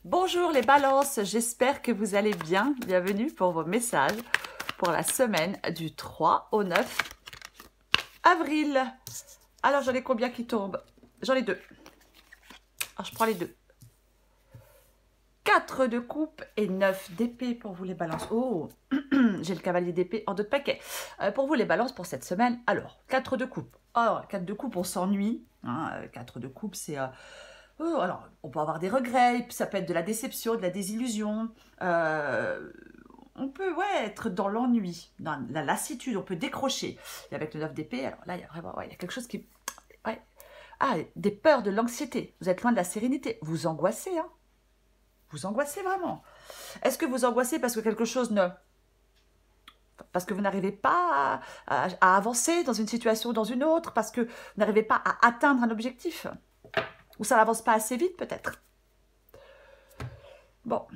Bonjour les balances, j'espère que vous allez bien. Bienvenue pour vos messages pour la semaine du 3 au 9 avril. Alors j'en ai combien qui tombent? J'en ai deux. Alors je prends les deux. 4 de coupe et 9 d'épée pour vous les balances. Oh, j'ai le cavalier d'épée en 2 de paquet. Pour vous les balances pour cette semaine, alors 4 de coupe. Alors 4 de coupe on s'ennuie. Hein, 4 de coupe c'est... alors, on peut avoir des regrets, ça peut être de la déception, de la désillusion. On peut être dans l'ennui, dans la lassitude, on peut décrocher. Et avec le 9 d'épée, alors là, il y a vraiment il y a quelque chose qui... Ouais. Ah, des peurs, de l'anxiété. Vous êtes loin de la sérénité. Vous angoissez, hein? Vous angoissez vraiment. Est-ce que vous angoissez parce que quelque chose ne... Parce que vous n'arrivez pas à avancer dans une situation ou dans une autre, parce que vous n'arrivez pas à atteindre un objectif? Ou ça n'avance pas assez vite, peut-être? Bon.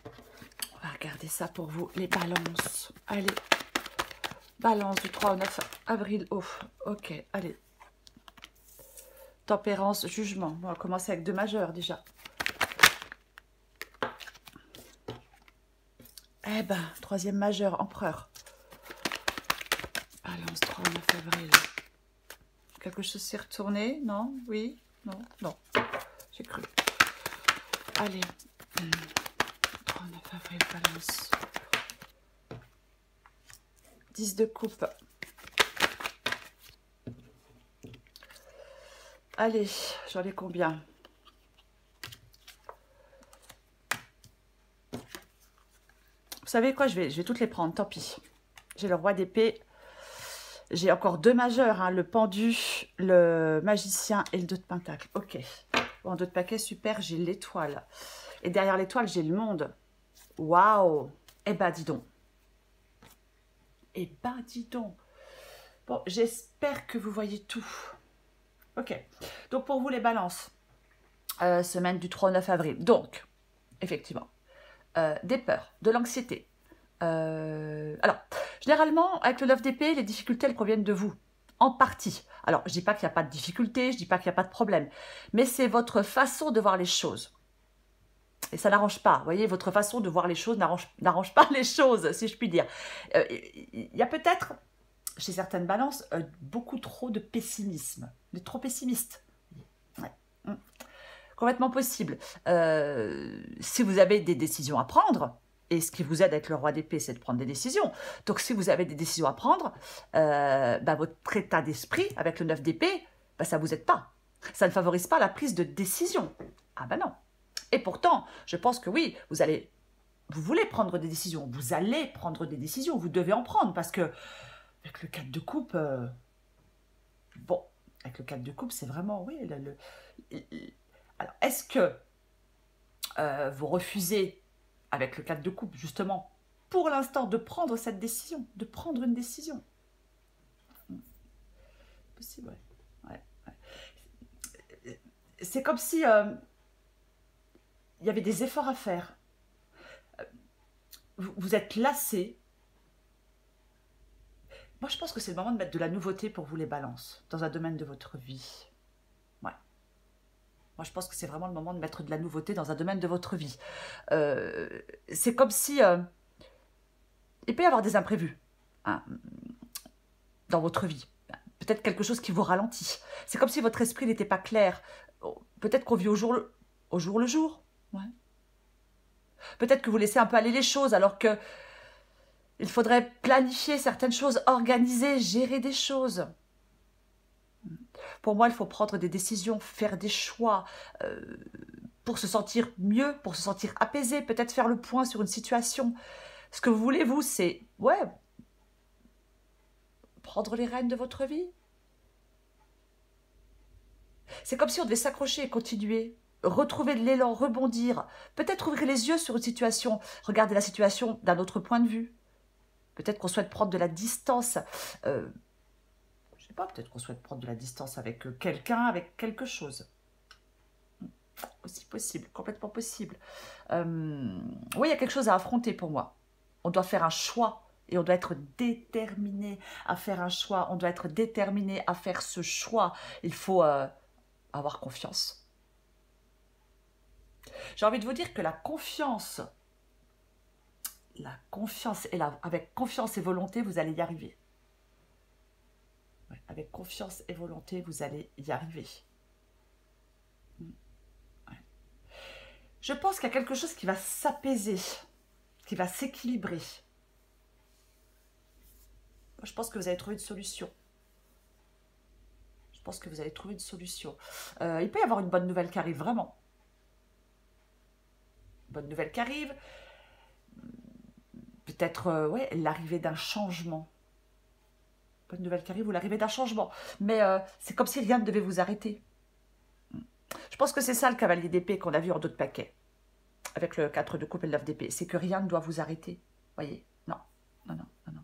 On va regarder ça pour vous, les balances. Allez. Balance du 3 au 9 avril. Oh, ok, allez. Tempérance, jugement. On va commencer avec 2 majeurs, déjà. Eh ben, 3e majeur, empereur. Balance 3 au 9 avril. Quelque chose s'est retourné? Non? Oui? Non? Non. J'ai cru. Allez. 3 au 9 avril, balance. 10 de coupe. Allez, j'en ai combien? Vous savez quoi, je vais toutes les prendre, tant pis. J'ai le roi d'épée. J'ai encore 2 majeurs, hein, le pendu, le magicien et le 2 de pentacle. Ok. En 2 de paquet, super, j'ai l'étoile. Et derrière l'étoile, j'ai le monde. Waouh! Eh ben, dis donc. Eh ben, dis donc. Bon, j'espère que vous voyez tout. Ok. Donc, pour vous, les balances. Semaine du 3 au 9 avril. Donc, effectivement, des peurs, de l'anxiété. Alors, généralement, avec le 9 d'épée, les difficultés, elles proviennent de vous. En partie. Alors, je ne dis pas qu'il n'y a pas de difficulté, je ne dis pas qu'il n'y a pas de problème. Mais c'est votre façon de voir les choses. Et ça n'arrange pas. Vous voyez, votre façon de voir les choses n'arrange pas les choses, si je puis dire. Il y a peut-être, chez certaines balances, beaucoup trop de pessimisme. Vous êtes trop pessimiste. Ouais. Complètement possible. Si vous avez des décisions à prendre, et ce qui vous aide avec le roi d'épée, c'est de prendre des décisions. Donc, si vous avez des décisions à prendre, votre état d'esprit, avec le 9 d'épée, ça ne vous aide pas. Ça ne favorise pas la prise de décision. Ah ben non. Et pourtant, je pense que oui, vous voulez prendre des décisions, vous allez prendre des décisions, vous devez en prendre, parce que avec le 4 de coupe, bon, avec le 4 de coupe, c'est vraiment, oui, alors, est-ce que vous refusez, avec le 4 de coupe, justement, pour l'instant, de prendre cette décision, de prendre une décision? Possible, ouais. Ouais. C'est comme si il y avait des efforts à faire. Vous êtes lassé. Moi, je pense que c'est le moment de mettre de la nouveauté pour vous, les balances, dans un domaine de votre vie. Ouais. Moi, je pense que c'est vraiment le moment de mettre de la nouveauté dans un domaine de votre vie. C'est comme si... il peut y avoir des imprévus, hein, dans votre vie. Peut-être quelque chose qui vous ralentit. C'est comme si votre esprit n'était pas clair. Peut-être qu'on vit au jour le jour. Ouais. Peut-être que vous laissez un peu aller les choses, alors que il faudrait planifier certaines choses, organiser, gérer des choses. Pour moi, il faut prendre des décisions, faire des choix pour se sentir mieux, pour se sentir apaisé, peut-être faire le point sur une situation. Ce que vous voulez, vous, c'est, ouais, prendre les rênes de votre vie. C'est comme si on devait s'accrocher et continuer, retrouver de l'élan, rebondir, peut-être ouvrir les yeux sur une situation, regarder la situation d'un autre point de vue. Peut-être qu'on souhaite prendre de la distance. Je sais pas, peut-être qu'on souhaite prendre de la distance avec quelqu'un, avec quelque chose. Aussi possible, complètement possible. Oui, il y a quelque chose à affronter pour moi. On doit faire un choix et on doit être déterminé à faire un choix. On doit être déterminé à faire ce choix. Il faut avoir confiance. J'ai envie de vous dire que avec confiance et volonté, vous allez y arriver. Ouais, avec confiance et volonté, vous allez y arriver. Ouais. Je pense qu'il y a quelque chose qui va s'apaiser, qui va s'équilibrer. Je pense que vous allez trouver une solution. Je pense que vous allez trouver une solution. Il peut y avoir une bonne nouvelle qui arrive, vraiment. Bonne nouvelle qui arrive. Peut-être ouais, l'arrivée d'un changement. Bonne nouvelle qui arrive ou l'arrivée d'un changement. Mais c'est comme si rien ne devait vous arrêter. Je pense que c'est ça le cavalier d'épée qu'on a vu en d'autres paquets. Avec le 4 de coupe et le 9 d'épée. C'est que rien ne doit vous arrêter. Voyez? Non. Non, non, non, non.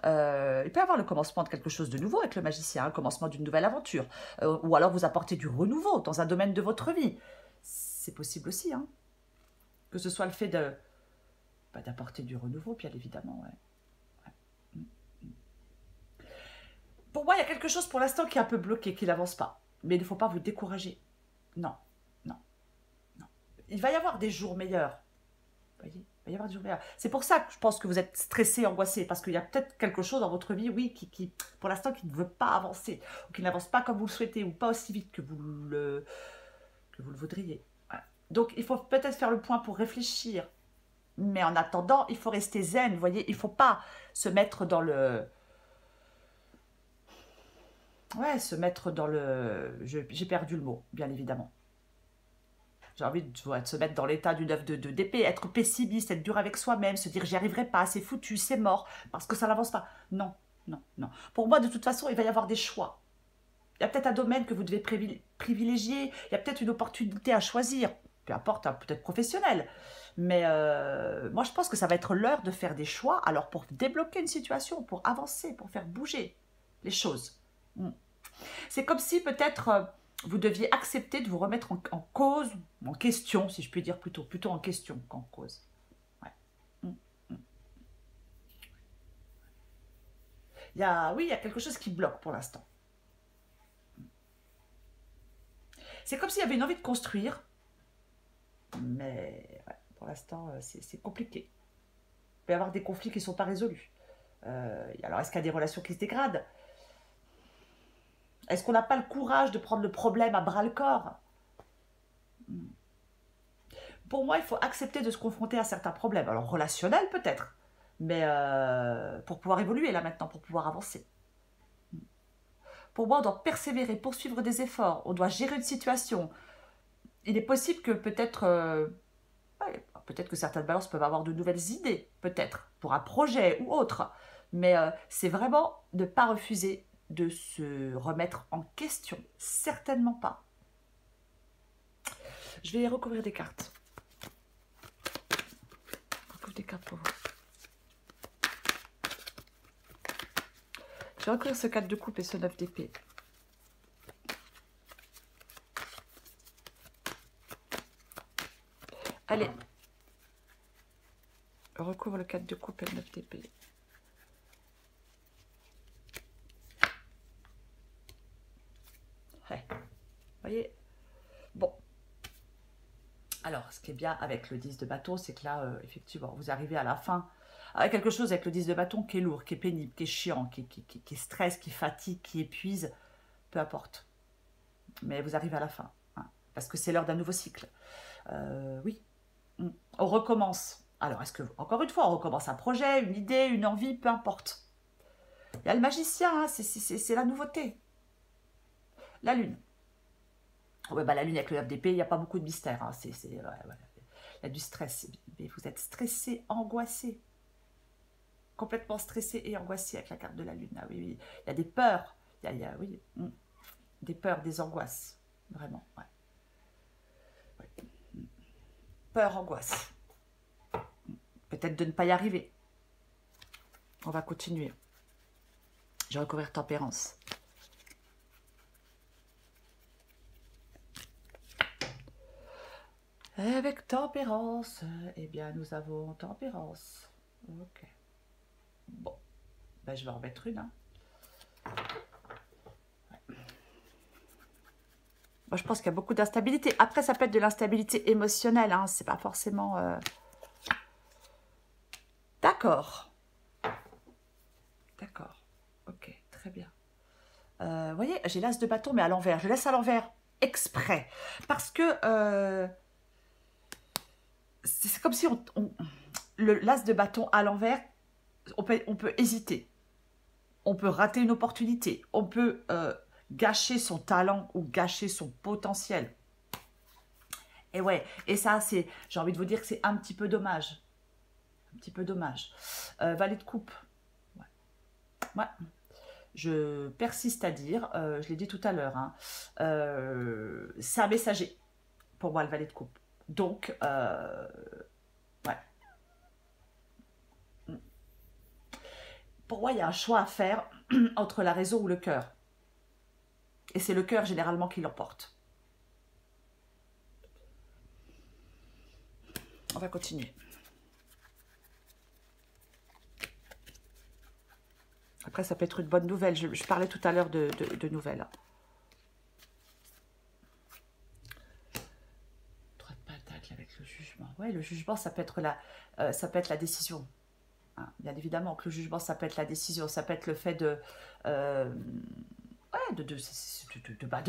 Il peut y avoir le commencement de quelque chose de nouveau avec le magicien, le commencement d'une nouvelle aventure. Ou alors vous apportez du renouveau dans un domaine de votre vie. C'est possible aussi, hein. Que ce soit le fait de d'apporter du renouveau, bien évidemment. Ouais. Ouais. Pour moi, il y a quelque chose pour l'instant qui est un peu bloqué, qui n'avance pas. Mais il ne faut pas vous décourager. Non, non, non. Il va y avoir des jours meilleurs. Vous voyez, il va y avoir des jours meilleurs. C'est pour ça que je pense que vous êtes stressé, angoissé, parce qu'il y a peut-être quelque chose dans votre vie, oui, qui pour l'instant, qui ne veut pas avancer, ou qui n'avance pas comme vous le souhaitez, ou pas aussi vite que vous le voudriez. Voilà. Donc, il faut peut-être faire le point pour réfléchir. Mais en attendant, il faut rester zen, vous voyez, il ne faut pas se mettre dans le... Ouais, se mettre dans le... J'ai perdu le mot, bien évidemment. J'ai envie de se mettre dans l'état d'une œuvre d'épée, être pessimiste, être dur avec soi-même, se dire j'y arriverai pas, c'est foutu, c'est mort, parce que ça n'avance pas. Non, non, non. Pour moi, de toute façon, il va y avoir des choix. Il y a peut-être un domaine que vous devez privilégier, il y a peut-être une opportunité à choisir, peu importe, hein, peut-être professionnel. Mais moi, je pense que ça va être l'heure de faire des choix, alors pour débloquer une situation, pour avancer, pour faire bouger les choses. C'est comme si peut-être vous deviez accepter de vous remettre en cause, en question, si je puis dire plutôt en question qu'en cause. Ouais. Oui, il y a quelque chose qui bloque pour l'instant. C'est comme s'il y avait une envie de construire, mais ouais, pour l'instant, c'est compliqué. Il peut y avoir des conflits qui ne sont pas résolus. Alors, est-ce qu'il y a des relations qui se dégradent? Est-ce qu'on n'a pas le courage de prendre le problème à bras-le-corps? Pour moi, il faut accepter de se confronter à certains problèmes. Alors, relationnels peut-être, mais pour pouvoir évoluer là maintenant, pour pouvoir avancer. Pour moi, on doit persévérer, poursuivre des efforts, on doit gérer une situation. Il est possible que peut-être peut-être que certaines balances peuvent avoir de nouvelles idées, peut-être, pour un projet ou autre. Mais c'est vraiment ne pas refuser de se remettre en question. Certainement pas. Je vais recouvrir des cartes. Recouvre des cartes pour vous. Je vais recouvrir ce 4 de coupe et ce 9 d'épée. Allez. Je recouvre le 4 de coupe et le 9 d'épée. Ouais. Vous voyez? Bon. Alors, ce qui est bien avec le 10 de bâton, c'est que là, effectivement, vous arrivez à la fin avec quelque chose avec le 10 de bâton qui est lourd, qui est pénible, qui est chiant, qui stresse, qui fatigue, qui épuise, peu importe. Mais vous arrivez à la fin, hein, parce que c'est l'heure d'un nouveau cycle. Oui, on recommence. Alors, est-ce que, encore une fois, on recommence un projet, une idée, une envie, peu importe. Il y a le magicien, hein, c'est la nouveauté. La lune. Ouais, bah, la lune avec le 9 d'épée, il n'y a pas beaucoup de mystère. Hein. Ouais, voilà. Il y a du stress. Mais vous êtes stressé, angoissé. Complètement stressé et angoissé avec la carte de la lune. Ah, oui, oui. Il y a des peurs. Oui, des peurs, des angoisses. Vraiment, ouais. Ouais. Peur, angoisse. Peut-être de ne pas y arriver. On va continuer. Je vais recouvrir tempérance. Avec tempérance, eh bien, nous avons tempérance. Ok. Bon, ben, je vais en remettre une. Hein. Ouais. Moi, je pense qu'il y a beaucoup d'instabilité. Après, ça peut être de l'instabilité émotionnelle. Hein. C'est pas forcément... D'accord. D'accord. Ok, très bien. Vous voyez, j'ai l'as de bâton, mais à l'envers. Je laisse à l'envers exprès. Parce que c'est comme si l'as de bâton à l'envers, on peut hésiter. On peut rater une opportunité. On peut gâcher son talent ou gâcher son potentiel. Et ouais, et ça, j'ai envie de vous dire que c'est un petit peu dommage. Un petit peu dommage. Valet de coupe. Ouais. Ouais. Je persiste à dire, je l'ai dit tout à l'heure, hein, c'est un messager pour moi, le valet de coupe. Donc, ouais. Pour moi, il y a un choix à faire entre la raison ou le cœur. Et c'est le cœur généralement qui l'emporte. On va continuer. Après, ça peut être une bonne nouvelle. Je parlais tout à l'heure de nouvelles. Trois de pentacle avec le jugement. Ouais, le jugement, ça peut être la décision. Hein, bien évidemment que le jugement, ça peut être la décision. Ça peut être le fait de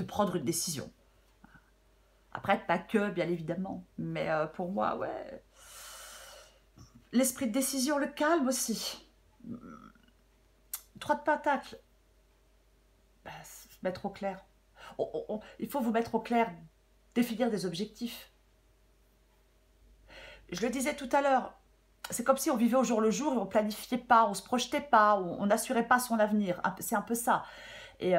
prendre une décision. Après, pas que, bien évidemment. Mais pour moi, ouais. L'esprit de décision, le calme aussi. Trois de pentacle. Bah, se mettre au clair. Il faut vous mettre au clair, définir des objectifs. Je le disais tout à l'heure, c'est comme si on vivait au jour le jour et on ne planifiait pas, on ne se projetait pas, on n'assurait pas son avenir. C'est un peu ça. Et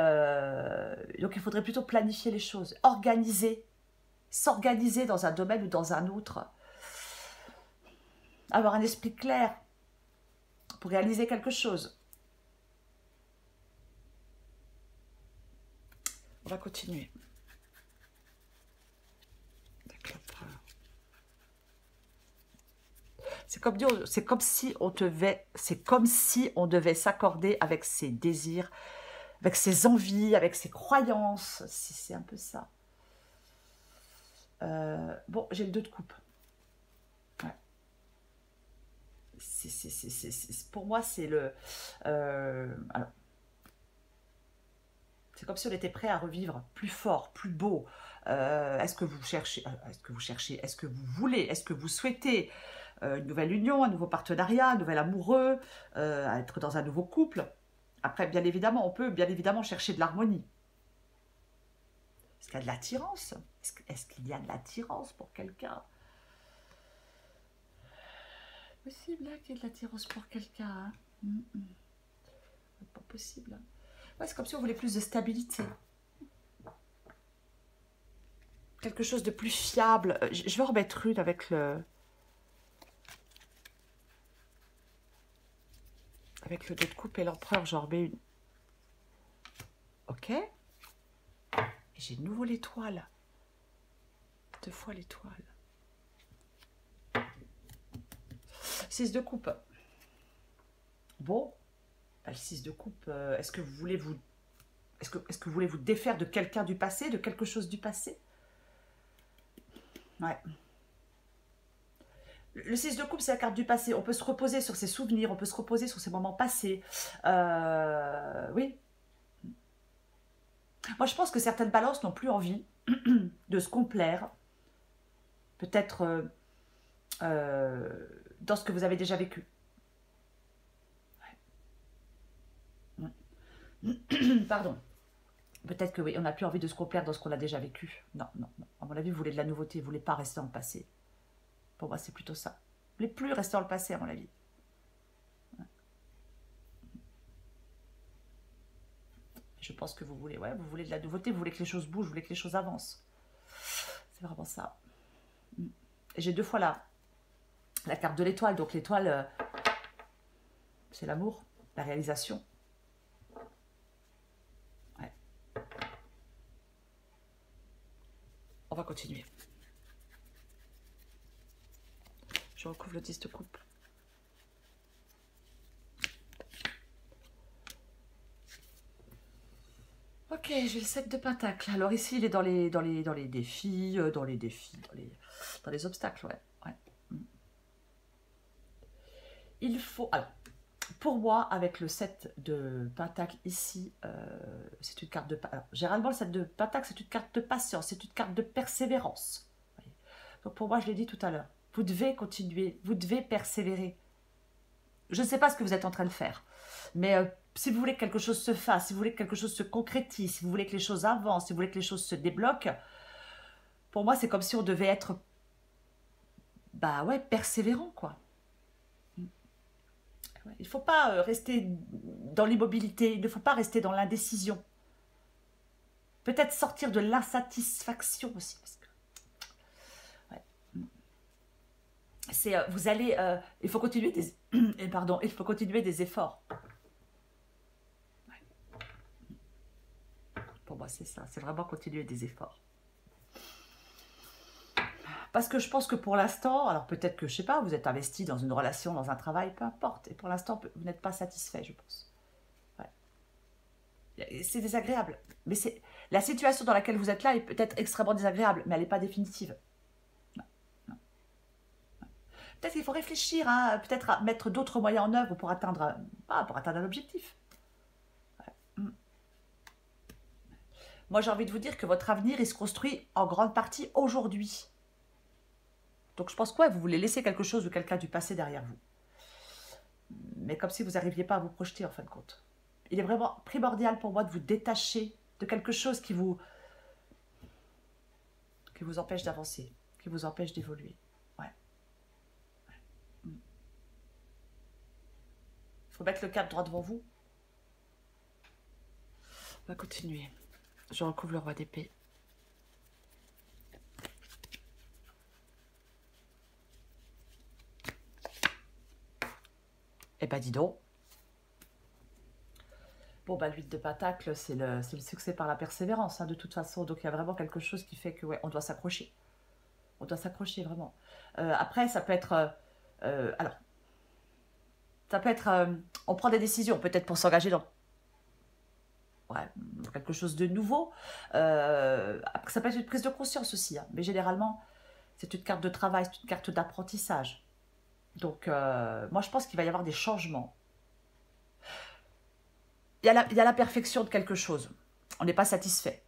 donc il faudrait plutôt planifier les choses, organiser, s'organiser dans un domaine ou dans un autre, avoir un esprit clair pour réaliser quelque chose. On va continuer. C'est comme si on devait s'accorder avec ses désirs, avec ses envies, avec ses croyances. C'est un peu ça. Bon, j'ai le 2 de coupe. Ouais. Pour moi, c'est le... alors, c'est comme si on était prêt à revivre plus fort, plus beau. Est-ce que vous cherchez, est-ce que vous voulez, est-ce que vous souhaitez une nouvelle union, un nouveau partenariat, un nouvel amoureux, être dans un nouveau couple? Après, bien évidemment, on peut bien évidemment chercher de l'harmonie. Est-ce qu'il y a de l'attirance? Est-ce qu'il y a de l'attirance pour quelqu'un? Possible hein, qu'il y ait de l'attirance pour quelqu'un. Hein. Pas possible. Hein. Ouais, c'est comme si on voulait plus de stabilité. Quelque chose de plus fiable. Je vais en remettre une avec le... Avec le 2 de coupe et l'empereur, j'en remets une. Ok. Et j'ai de nouveau l'étoile. 2 fois l'étoile. 6 de coupe. Bon. Le 6 de coupe, est-ce que vous voulez vous... Est-ce que vous voulez vous défaire de quelqu'un du passé, de quelque chose du passé? Ouais. Le 6 de coupe, c'est la carte du passé. On peut se reposer sur ses souvenirs, on peut se reposer sur ses moments passés. Oui. Moi, je pense que certaines balances n'ont plus envie de se complaire. Peut-être dans ce que vous avez déjà vécu. Ouais. Pardon. Peut-être que oui, on n'a plus envie de se complaire dans ce qu'on a déjà vécu. Non, non, non. À mon avis, vous voulez de la nouveauté, vous ne voulez pas rester dans le passé. Pour moi, c'est plutôt ça. Vous ne voulez plus rester dans le passé, à mon avis. Ouais. Je pense que vous voulez, ouais, vous voulez de la nouveauté, vous voulez que les choses bougent, vous voulez que les choses avancent. C'est vraiment ça. Et j'ai 2 fois la carte de l'étoile. Donc l'étoile, c'est l'amour, la réalisation. Ouais. On va continuer. Je recouvre le 10 de coupe. Ok. Ok, j'ai le 7 de pentacle. Alors ici, il est dans les défis, dans les obstacles, ouais. Ouais. Il faut... Alors, pour moi, avec le 7 de pentacle ici, c'est une carte de... Alors, généralement, le 7 de pentacle, c'est une carte de patience, c'est une carte de persévérance. Donc pour moi, je l'ai dit tout à l'heure, vous devez continuer, vous devez persévérer. Je ne sais pas ce que vous êtes en train de faire, mais si vous voulez que quelque chose se fasse, si vous voulez que quelque chose se concrétise, si vous voulez que les choses avancent, si vous voulez que les choses se débloquent, pour moi, c'est comme si on devait être, bah ouais, persévérant, quoi. Il ne faut pas rester dans l'immobilité, il ne faut pas rester dans l'indécision. Peut-être sortir de l'insatisfaction aussi, parce que c'est vous allez il faut continuer des pardon, il faut continuer des efforts. Pour moi, c'est ça, c'est vraiment continuer des efforts. Parce que je pense que pour l'instant, alors peut-être que, je sais pas, vous êtes investi dans une relation, dans un travail, peu importe. Et pour l'instant, vous n'êtes pas satisfait, je pense. Ouais. C'est désagréable. Mais c'est la situation dans laquelle vous êtes là est peut-être extrêmement désagréable, mais elle n'est pas définitive. Non, non. Peut-être qu'il faut réfléchir, hein, peut-être à mettre d'autres moyens en œuvre pour atteindre un objectif. Ouais. Moi, j'ai envie de vous dire que votre avenir, il se construit en grande partie aujourd'hui. Donc je pense que ouais, vous voulez laisser quelque chose ou quelqu'un du passé derrière vous. Mais comme si vous n'arriviez pas à vous projeter en fin de compte. Il est vraiment primordial pour moi de vous détacher de quelque chose qui vous empêche d'avancer, qui vous empêche d'évoluer. Ouais. Il faut mettre le cap droit devant vous. On va continuer. Je recouvre le roi d'épée. Eh ben dis donc. Bon, bah, l'huile de pentacle, c'est le succès par la persévérance, hein, de toute façon. Donc, il y a vraiment quelque chose qui fait que, ouais, on doit s'accrocher. On doit s'accrocher, vraiment. Après, ça peut être... alors, ça peut être... on prend des décisions, peut-être pour s'engager dans ouais, quelque chose de nouveau. Après, ça peut être une prise de conscience aussi. Hein, mais généralement, c'est une carte de travail, c'est une carte d'apprentissage. Donc, moi, je pense qu'il va y avoir des changements. Il y a la perfection de quelque chose. On n'est pas satisfait.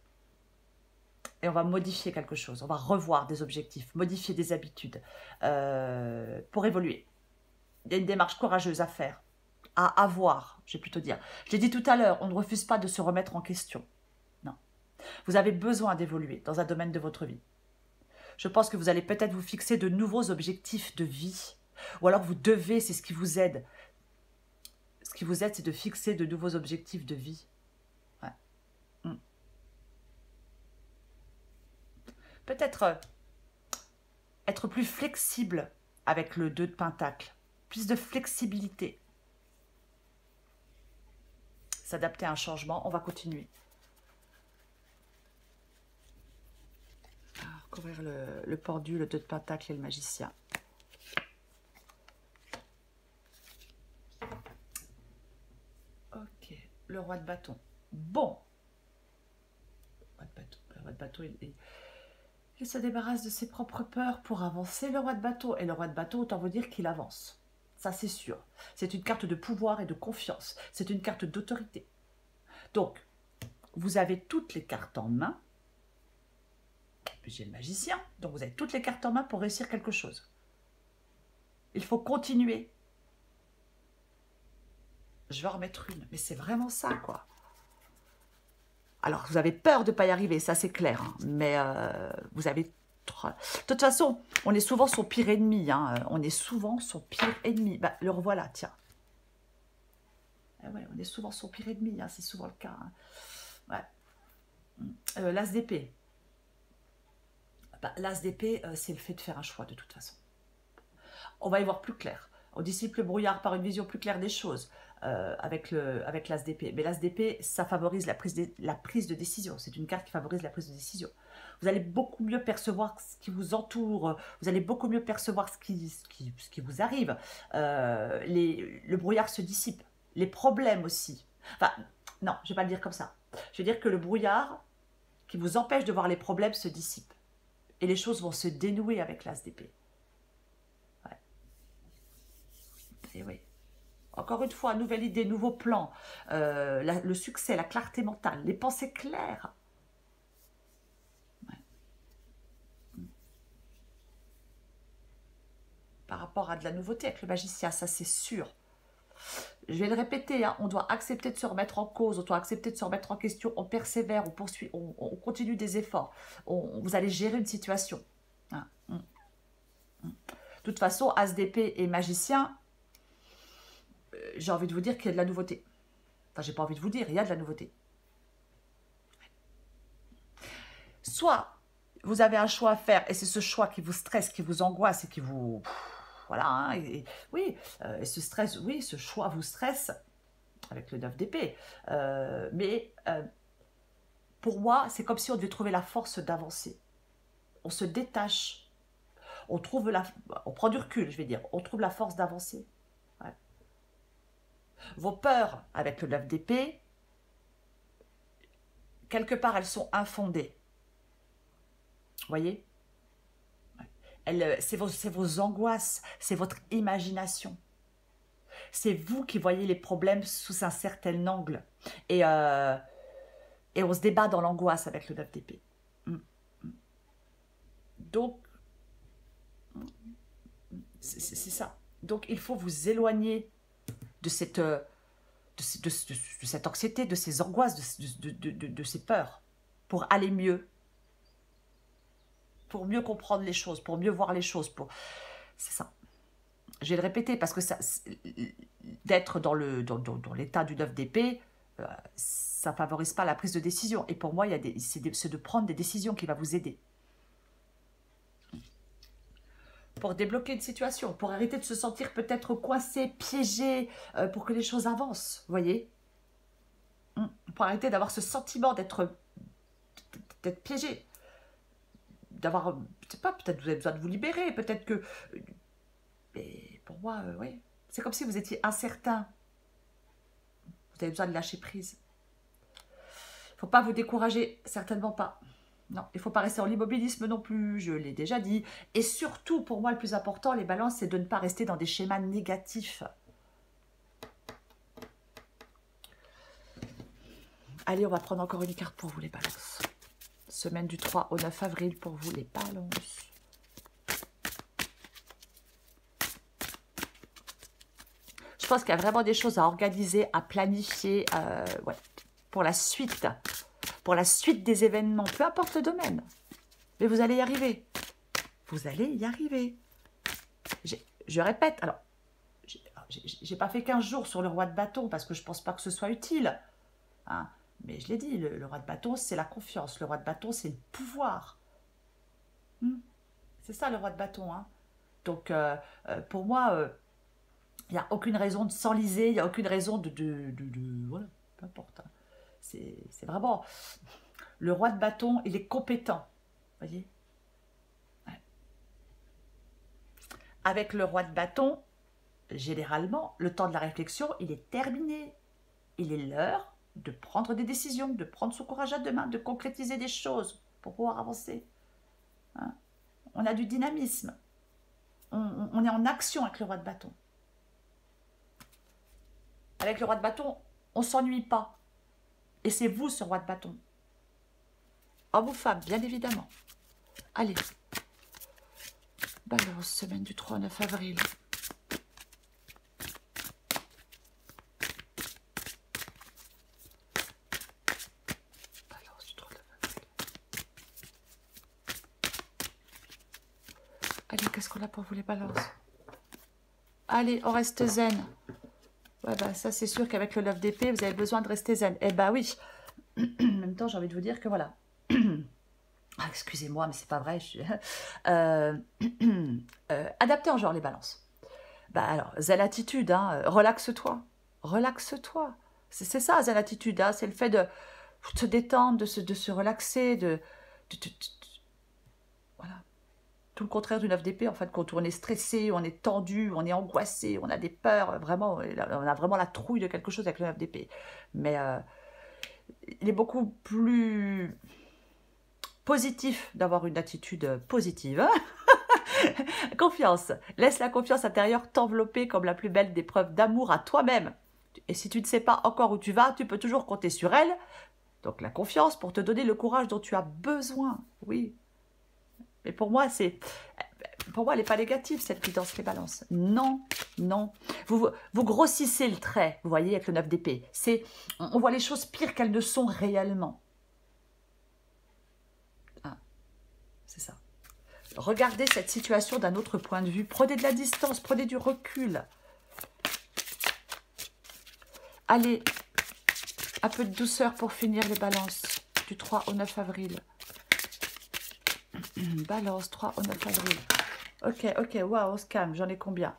Et on va modifier quelque chose. On va revoir des objectifs, modifier des habitudes pour évoluer. Il y a une démarche courageuse à faire, à avoir, je vais plutôt dire. Je l'ai dit tout à l'heure, on ne refuse pas de se remettre en question. Non. Vous avez besoin d'évoluer dans un domaine de votre vie. Je pense que vous allez peut-être vous fixer de nouveaux objectifs de vie. Ou alors vous devez, c'est ce qui vous aide. Ce qui vous aide, c'est de fixer de nouveaux objectifs de vie. Ouais. Peut-être être plus flexible avec le 2 de pentacle. Plus de flexibilité. S'adapter à un changement. On va continuer. Recouvrir le pendu, le 2 de pentacle et le magicien. Ok, le roi de bâton. Bon. Le roi de bâton, il se débarrasse de ses propres peurs pour avancer, le roi de bâton. Et le roi de bâton, autant vous dire qu'il avance. Ça, c'est sûr. C'est une carte de pouvoir et de confiance. C'est une carte d'autorité. Donc, vous avez toutes les cartes en main. Puis j'ai le magicien. Donc, vous avez toutes les cartes en main pour réussir quelque chose. Il faut continuer. Je vais en remettre une. Mais c'est vraiment ça, quoi. Alors, vous avez peur de ne pas y arriver, ça c'est clair. Hein, mais vous avez... De toute façon, on est souvent son pire ennemi. Hein, on est souvent son pire ennemi. Bah, le revoilà, tiens. Ouais, on est souvent son pire ennemi, hein, c'est souvent le cas. Hein. Ouais. L'as d'épée. Bah, l'as d'épée, c'est le fait de faire un choix de toute façon. On va y voir plus clair. On dissipe le brouillard par une vision plus claire des choses avec l'as d'épée. Mais l'as d'épée, ça favorise la prise de décision. C'est une carte qui favorise la prise de décision. Vous allez beaucoup mieux percevoir ce qui vous entoure. Vous allez beaucoup mieux percevoir ce qui vous arrive. Le brouillard se dissipe. Les problèmes aussi. Enfin, non, je ne vais pas le dire comme ça. Je veux dire que le brouillard qui vous empêche de voir les problèmes se dissipe. Et les choses vont se dénouer avec l'as d'épée. Ouais. Et oui. Encore une fois, nouvelle idée, nouveau plan, le succès, la clarté mentale, les pensées claires. Ouais. Par rapport à de la nouveauté avec le magicien, ça c'est sûr. Je vais le répéter, hein, on doit accepter de se remettre en cause, on doit accepter de se remettre en question, on persévère, on poursuit, on continue des efforts. Vous allez gérer une situation. Hein. De toute façon, as d'épée et magicien, j'ai envie de vous dire qu'il y a de la nouveauté. Enfin, j'ai pas envie de vous dire, il y a de la nouveauté. Soit vous avez un choix à faire et c'est ce choix qui vous stresse, qui vous angoisse et qui vous... Voilà, hein, oui, et ce stress, oui, ce choix vous stresse avec le 9 d'épée. Mais pour moi, c'est comme si on devait trouver la force d'avancer. On se détache, on prend du recul, je vais dire, on trouve la force d'avancer. Ouais. Vos peurs avec le 9 d'épée, quelque part, elles sont infondées. Vous voyez? C'est vos angoisses, c'est votre imagination. C'est vous qui voyez les problèmes sous un certain angle. Et on se débat dans l'angoisse avec le 9 d'épée. Donc, c'est ça. Donc, il faut vous éloigner de cette anxiété, de ces angoisses, de ces peurs, pour aller mieux. Pour mieux comprendre les choses, pour mieux voir les choses. C'est ça. Je vais le répéter parce que d'être dans l'état du 9 d'épée, ça ne favorise pas la prise de décision. Et pour moi, c'est de prendre des décisions qui va vous aider. Pour débloquer une situation, pour arrêter de se sentir peut-être coincé, piégé, pour que les choses avancent, vous voyez? Pour arrêter d'avoir ce sentiment d'être piégé. D'avoir, je sais pas, peut-être vous avez besoin de vous libérer, peut-être que... Mais pour moi, oui. C'est comme si vous étiez incertain. Vous avez besoin de lâcher prise. Il ne faut pas vous décourager, certainement pas. Non, il ne faut pas rester en l'immobilisme non plus, je l'ai déjà dit. Et surtout, pour moi, le plus important, les balances, c'est de ne pas rester dans des schémas négatifs. Allez, on va prendre encore une carte pour vous, les balances. Semaine du 3 au 9 avril pour vous, les balances. Je pense qu'il y a vraiment des choses à organiser, à planifier ouais, pour la suite des événements, peu importe le domaine. Mais vous allez y arriver. Vous allez y arriver. Je répète, alors, j'ai pas fait 15 jours sur le roi de bâton parce que je pense pas que ce soit utile. Hein. Mais je l'ai dit, le roi de bâton, c'est la confiance. Le roi de bâton, c'est le pouvoir. C'est ça, le roi de bâton. Hein. Donc, pour moi, il n'y a aucune raison de s'enliser, il n'y a aucune raison voilà, peu importe. Hein. C'est vraiment... Le roi de bâton, il est compétent. Vous voyez? Ouais. Avec le roi de bâton, généralement, le temps de la réflexion, il est terminé. Il est l'heure de prendre des décisions, de prendre son courage à deux mains, de concrétiser des choses pour pouvoir avancer. Hein? On a du dynamisme. On est en action avec le roi de bâton. Avec le roi de bâton, on ne s'ennuie pas. Et c'est vous, ce roi de bâton. Homme ou femme, bien évidemment. Allez. Balance, semaine du 3 au 9 avril. Balance du 3 au 9 avril. Allez, qu'est-ce qu'on a pour vous, les balances? Allez, on reste zen. Ouais, bah, ça, c'est sûr qu'avec le 9 d'épée, vous avez besoin de rester zen. Eh bah oui. En même temps, j'ai envie de vous dire que voilà. Ah, excusez-moi, mais c'est pas vrai. Adapté en genre, les balances. Bah alors, zen attitude, hein, relaxe-toi. Relaxe-toi. C'est ça, zen attitude. Hein, c'est le fait de se détendre, de se relaxer, voilà. Tout le contraire du 9 d'épée, en fait, quand on est stressé, on est tendu, on est angoissé, on a des peurs, vraiment, on a vraiment la trouille de quelque chose avec le 9 d'épée. Mais il est beaucoup plus positif d'avoir une attitude positive. Hein. Confiance. Laisse la confiance intérieure t'envelopper comme la plus belle des preuves d'amour à toi-même. Et si tu ne sais pas encore où tu vas, tu peux toujours compter sur elle. Donc la confiance pour te donner le courage dont tu as besoin. Oui. Mais pour moi, elle n'est pas négative, cette guidance les balances. Non, non. Vous grossissez le trait, vous voyez, avec le 9 d'épée. On voit les choses pires qu'elles ne sont réellement. Ah, c'est ça. Regardez cette situation d'un autre point de vue. Prenez de la distance, prenez du recul. Allez, un peu de douceur pour finir les balances. Du 3 au 9 avril. Balance, 3 au 9 avril. Ok, waouh, on se calme. J'en ai combien?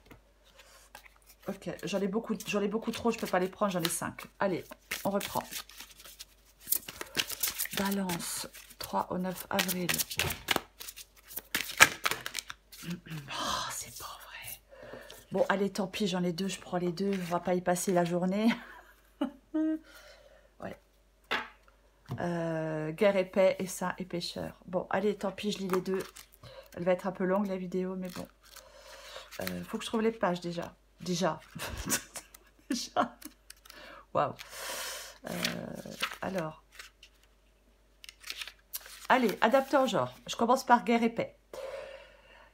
Ok, j'en ai beaucoup trop, je ne peux pas les prendre, j'en ai 5. Allez, on reprend. Balance, 3 au 9 avril. Oh, c'est pas vrai. Bon, allez, tant pis, j'en ai 2, je prends les 2. On va pas y passer la journée. Ouais. Guerre et paix, et saint et pécheur. Bon, allez, tant pis, je lis les 2. Elle va être un peu longue, la vidéo, mais bon. Faut que je trouve les pages, déjà. Déjà. Waouh. Alors. Allez, adapté en genre. Je commence par guerre et paix.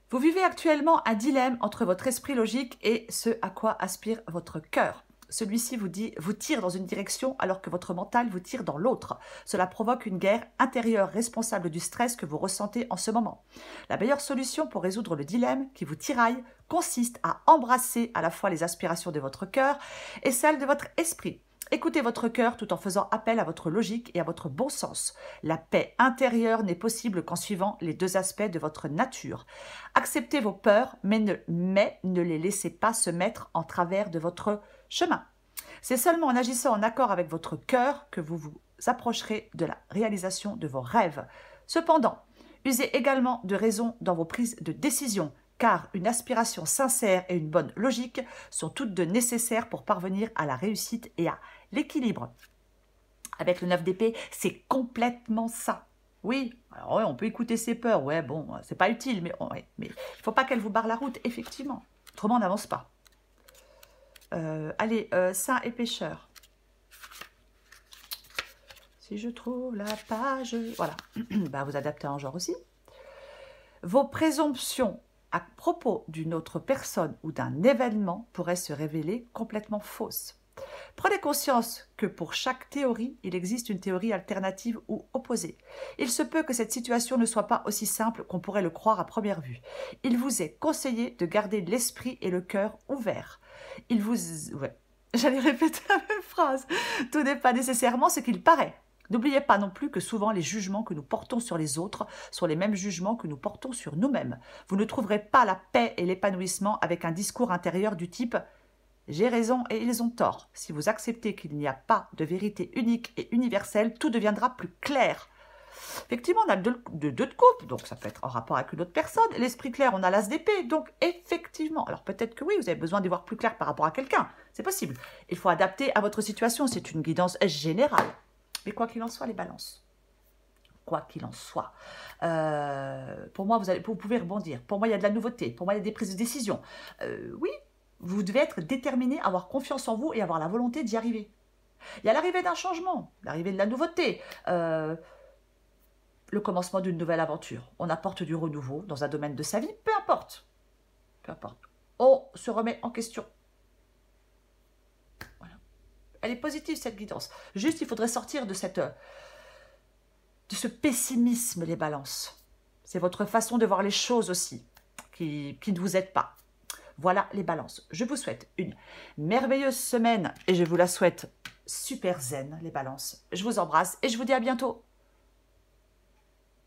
Vous vivez actuellement un dilemme entre votre esprit logique et ce à quoi aspire votre cœur. Celui-ci vous tire dans une direction alors que votre mental vous tire dans l'autre. Cela provoque une guerre intérieure responsable du stress que vous ressentez en ce moment. La meilleure solution pour résoudre le dilemme qui vous tiraille consiste à embrasser à la fois les aspirations de votre cœur et celles de votre esprit. Écoutez votre cœur tout en faisant appel à votre logique et à votre bon sens. La paix intérieure n'est possible qu'en suivant les 2 aspects de votre nature. Acceptez vos peurs, mais ne les laissez pas se mettre en travers de votre chemin. C'est seulement en agissant en accord avec votre cœur que vous vous approcherez de la réalisation de vos rêves. Cependant, usez également de raison dans vos prises de décision, car une aspiration sincère et une bonne logique sont toutes deux nécessaires pour parvenir à la réussite et à l'équilibre. Avec le 9 d'épée, c'est complètement ça. Oui, alors ouais, on peut écouter ses peurs, ouais, bon, c'est pas utile, mais il ne faut pas qu'elle vous barre la route, effectivement. Autrement, on n'avance pas. Allez, saint et pécheur. Si je trouve la page... Voilà, bah, vous adaptez en genre aussi. Vos présomptions à propos d'une autre personne ou d'un événement pourraient se révéler complètement fausses. Prenez conscience que pour chaque théorie, il existe une théorie alternative ou opposée. Il se peut que cette situation ne soit pas aussi simple qu'on pourrait le croire à première vue. Il vous est conseillé de garder l'esprit et le cœur ouverts. J'allais répéter la même phrase. Tout n'est pas nécessairement ce qu'il paraît. N'oubliez pas non plus que souvent les jugements que nous portons sur les autres sont les mêmes jugements que nous portons sur nous-mêmes. Vous ne trouverez pas la paix et l'épanouissement avec un discours intérieur du type « j'ai raison et ils ont tort ». Si vous acceptez qu'il n'y a pas de vérité unique et universelle, tout deviendra plus clair. Effectivement, on a deux de coupe, donc ça peut être en rapport avec une autre personne. L'esprit clair, on a l'as d'épée, donc effectivement. Alors peut-être que oui, vous avez besoin d'y voir plus clair par rapport à quelqu'un, c'est possible. Il faut adapter à votre situation, c'est une guidance générale. Mais quoi qu'il en soit, les balances. Quoi qu'il en soit. Pour moi, vous pouvez rebondir. Pour moi, il y a de la nouveauté. Pour moi, il y a des prises de décision. Oui, vous devez être déterminé, avoir confiance en vous et avoir la volonté d'y arriver. Il y a l'arrivée d'un changement, l'arrivée de la nouveauté, le commencement d'une nouvelle aventure. On apporte du renouveau dans un domaine de sa vie, peu importe. Peu importe. On se remet en question. Voilà. Elle est positive, cette guidance. Juste, il faudrait sortir de ce pessimisme, les balances. C'est votre façon de voir les choses aussi, qui ne vous aide pas. Voilà les balances. Je vous souhaite une merveilleuse semaine et je vous la souhaite super zen, les balances. Je vous embrasse et je vous dis à bientôt.